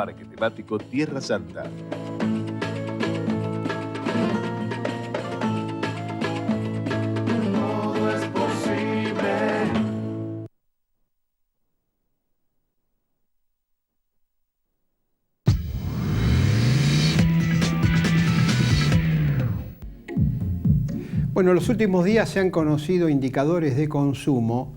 Parque Temático Tierra Santa. Todo es posible. Bueno, en los últimos días se han conocido indicadores de consumo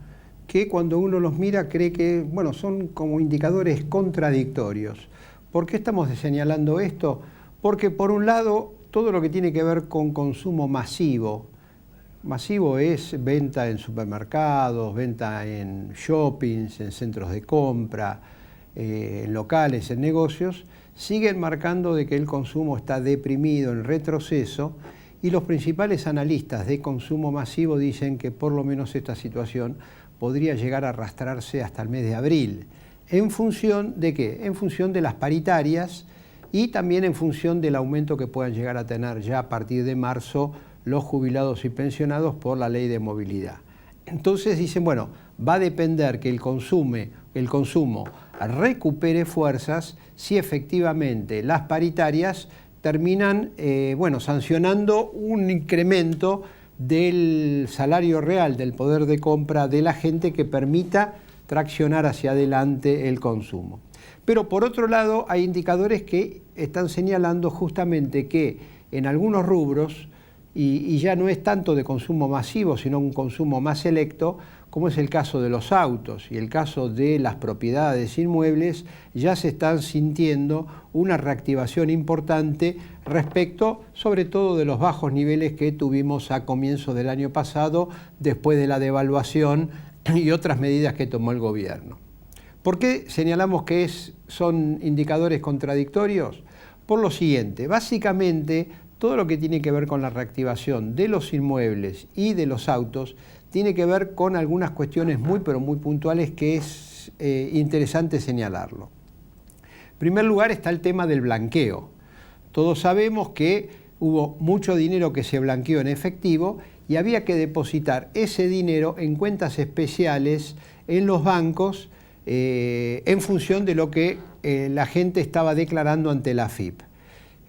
que cuando uno los mira cree que, bueno, son como indicadores contradictorios. ¿Por qué estamos señalando esto? Porque por un lado, todo lo que tiene que ver con consumo masivo es venta en supermercados, venta en shoppings, en centros de compra, en locales, en negocios, siguen marcando de que el consumo está deprimido, en retroceso, y los principales analistas de consumo masivo dicen que por lo menos esta situación podría llegar a arrastrarse hasta el mes de abril. ¿En función de qué? En función de las paritarias y también en función del aumento que puedan llegar a tener ya a partir de marzo los jubilados y pensionados por la ley de movilidad. Entonces dicen, bueno, va a depender que el consumo recupere fuerzas si efectivamente las paritarias terminan sancionando un incremento del salario real, del poder de compra de la gente que permita traccionar hacia adelante el consumo. Pero por otro lado hay indicadores que están señalando justamente que en algunos rubros, y ya no es tanto de consumo masivo, sino un consumo más selecto, como es el caso de los autos y el caso de las propiedades inmuebles, ya se están sintiendo una reactivación importante respecto sobre todo de los bajos niveles que tuvimos a comienzos del año pasado, después de la devaluación y otras medidas que tomó el gobierno. ¿Por qué señalamos que son indicadores contradictorios? Por lo siguiente, básicamente todo lo que tiene que ver con la reactivación de los inmuebles y de los autos tiene que ver con algunas cuestiones muy puntuales que es interesante señalarlo. En primer lugar está el tema del blanqueo. Todos sabemos que hubo mucho dinero que se blanqueó en efectivo y había que depositar ese dinero en cuentas especiales en los bancos en función de lo que la gente estaba declarando ante la AFIP.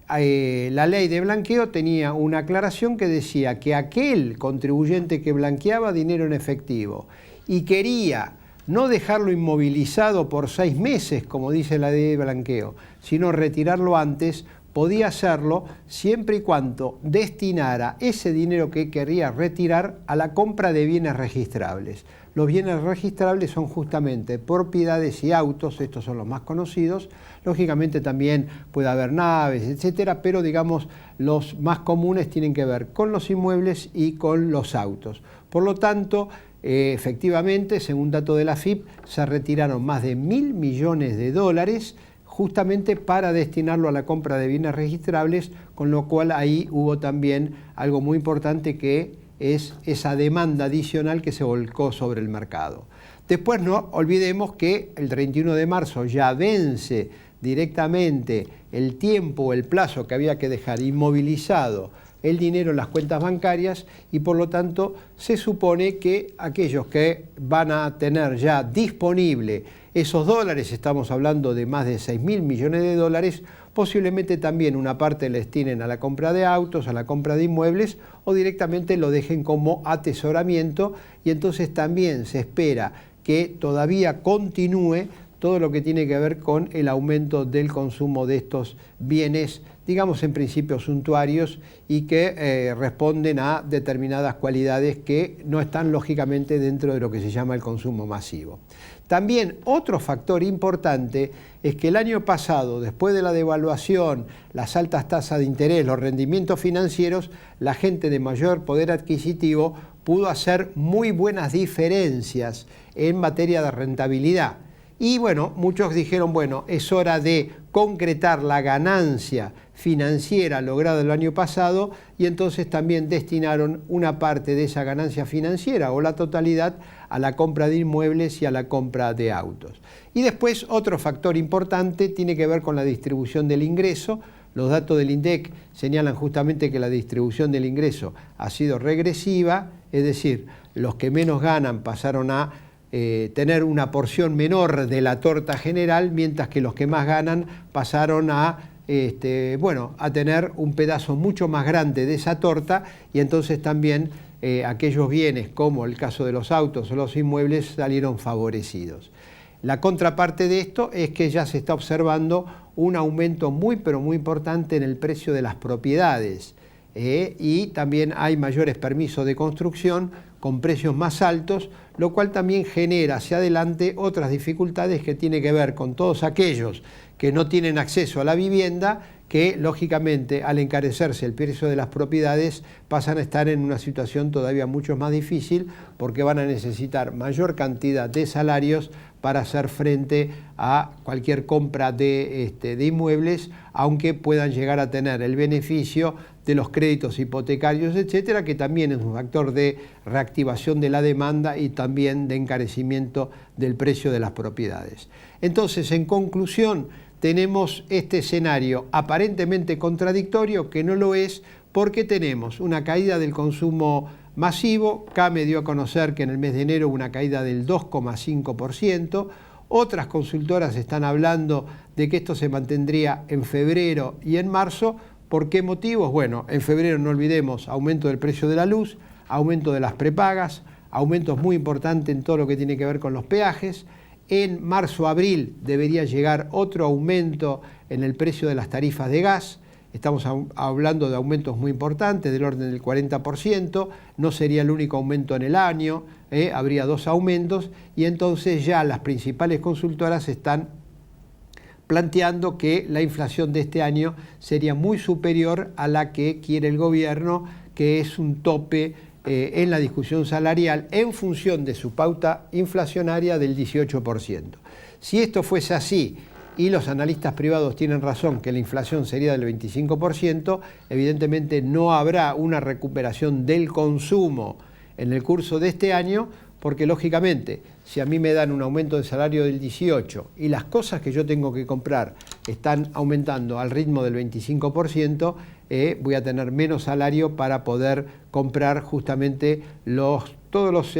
La ley de blanqueo tenía una aclaración que decía que aquel contribuyente que blanqueaba dinero en efectivo y quería no dejarlo inmovilizado por 6 meses, como dice la ley de blanqueo, sino retirarlo antes, podía hacerlo siempre y cuando destinara ese dinero que quería retirar a la compra de bienes registrables. Los bienes registrables son justamente propiedades y autos, estos son los más conocidos. Lógicamente también puede haber naves, etcétera, pero digamos los más comunes tienen que ver con los inmuebles y con los autos. Por lo tanto, efectivamente, según dato de la AFIP, se retiraron más de 1.000 millones de dólares justamente para destinarlo a la compra de bienes registrables, con lo cual ahí hubo también algo muy importante que es esa demanda adicional que se volcó sobre el mercado. Después no olvidemos que el 31 de marzo ya vence directamente el tiempo, el plazo que había que dejar inmovilizado el dinero en las cuentas bancarias y por lo tanto se supone que aquellos que van a tener ya disponible esos dólares, estamos hablando de más de 6.000 millones de dólares, posiblemente también una parte la destinen a la compra de autos, a la compra de inmuebles o directamente lo dejen como atesoramiento y entonces también se espera que todavía continúe todo lo que tiene que ver con el aumento del consumo de estos bienes, digamos en principio suntuarios y que responden a determinadas cualidades que no están lógicamente dentro de lo que se llama el consumo masivo. También otro factor importante es que el año pasado, después de la devaluación, las altas tasas de interés, los rendimientos financieros, la gente de mayor poder adquisitivo pudo hacer muy buenas diferencias en materia de rentabilidad. Y bueno, muchos dijeron, bueno, es hora de concretar la ganancia financiera lograda el año pasado y entonces también destinaron una parte de esa ganancia financiera o la totalidad a la compra de inmuebles y a la compra de autos. Y después otro factor importante tiene que ver con la distribución del ingreso. Los datos del INDEC señalan justamente que la distribución del ingreso ha sido regresiva, es decir, los que menos ganan pasaron a tener una porción menor de la torta general, mientras que los que más ganan pasaron a tener un pedazo mucho más grande de esa torta, y entonces también aquellos bienes como el caso de los autos o los inmuebles salieron favorecidos. La contraparte de esto es que ya se está observando un aumento muy pero muy importante en el precio de las propiedades, y también hay mayores permisos de construcción con precios más altos, lo cual también genera hacia adelante otras dificultades que tienen que ver con todos aquellos que no tienen acceso a la vivienda, que lógicamente al encarecerse el precio de las propiedades pasan a estar en una situación todavía mucho más difícil, porque van a necesitar mayor cantidad de salarios para hacer frente a cualquier compra de inmuebles, aunque puedan llegar a tener el beneficio de los créditos hipotecarios, etcétera, que también es un factor de reactivación de la demanda y también de encarecimiento del precio de las propiedades. Entonces, en conclusión, tenemos este escenario aparentemente contradictorio, que no lo es, porque tenemos una caída del consumo masivo. CAME dio a conocer que en el mes de enero hubo una caída del 2,5%. Otras consultoras están hablando de que esto se mantendría en febrero y en marzo. ¿Por qué motivos? Bueno, en febrero no olvidemos aumento del precio de la luz, aumento de las prepagas, aumentos muy importantes en todo lo que tiene que ver con los peajes. En marzo-abril debería llegar otro aumento en el precio de las tarifas de gas. Estamos hablando de aumentos muy importantes, del orden del 40%. No sería el único aumento en el año, habría 2 aumentos, y entonces ya las principales consultoras están planteando que la inflación de este año sería muy superior a la que quiere el gobierno, que es un tope en la discusión salarial en función de su pauta inflacionaria del 18%. Si esto fuese así y los analistas privados tienen razón que la inflación sería del 25%, evidentemente no habrá una recuperación del consumo en el curso de este año, porque lógicamente si a mí me dan un aumento de salario del 18% y las cosas que yo tengo que comprar están aumentando al ritmo del 25%, voy a tener menos salario para poder comprar justamente todos los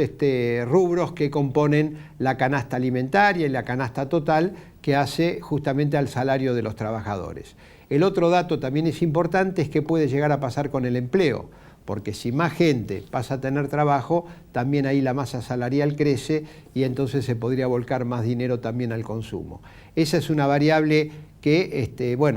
rubros que componen la canasta alimentaria y la canasta total que hace justamente al salario de los trabajadores. El otro dato también es importante, es que puede llegar a pasar con el empleo, porque si más gente pasa a tener trabajo, también ahí la masa salarial crece y entonces se podría volcar más dinero también al consumo. Esa es una variable que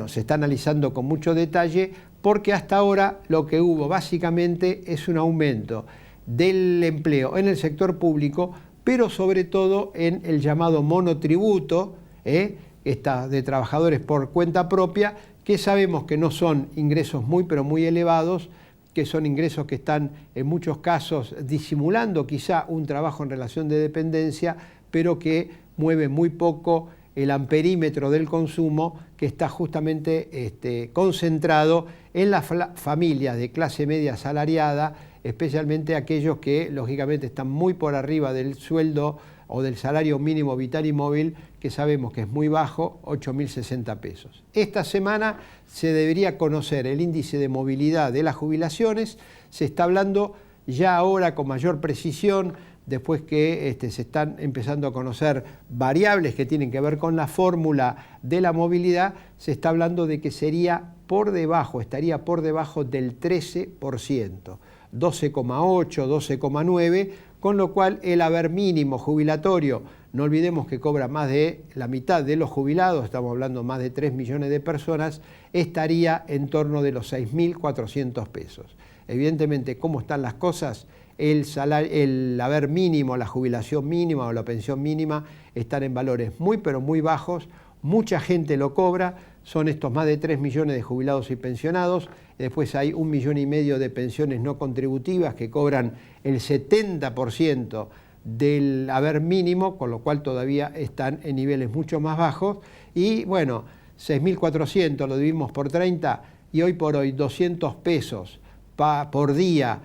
se está analizando con mucho detalle, porque hasta ahora lo que hubo básicamente es un aumento del empleo en el sector público, pero sobre todo en el llamado monotributo, de trabajadores por cuenta propia, que sabemos que no son ingresos muy pero muy elevados, que son ingresos que están en muchos casos disimulando quizá un trabajo en relación de dependencia, pero que mueve muy poco el amperímetro del consumo, que está justamente concentrado en las familias de clase media asalariada, especialmente aquellos que lógicamente están muy por arriba del sueldo o del salario mínimo vital y móvil, que sabemos que es muy bajo, 8.060 pesos. Esta semana se debería conocer el índice de movilidad de las jubilaciones. Se está hablando ya ahora con mayor precisión, después que se están empezando a conocer variables que tienen que ver con la fórmula de la movilidad. Se está hablando de que estaría por debajo del 13%, 12,8, 12,9%, con lo cual el haber mínimo jubilatorio, no olvidemos que cobra más de la mitad de los jubilados, estamos hablando más de 3 millones de personas, estaría en torno de los 6.400 pesos. Evidentemente, ¿cómo están las cosas? El haber mínimo, la jubilación mínima o la pensión mínima están en valores muy pero muy bajos, mucha gente lo cobra, son estos más de 3 millones de jubilados y pensionados. Después hay 1,5 millones de pensiones no contributivas que cobran el 70% del haber mínimo, con lo cual todavía están en niveles mucho más bajos. Y bueno, 6.400 lo dividimos por 30 y hoy por hoy 200 pesos por día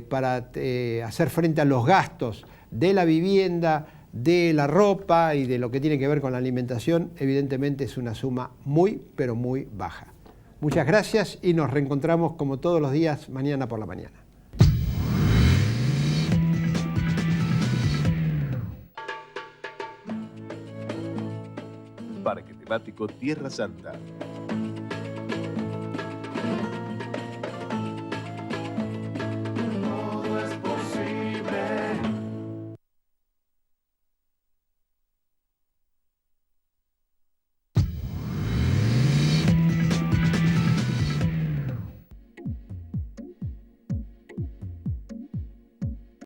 para hacer frente a los gastos de la vivienda, de la ropa y de lo que tiene que ver con la alimentación, evidentemente es una suma muy, pero muy baja. Muchas gracias y nos reencontramos como todos los días mañana por la mañana. Democrático Tierra Santa.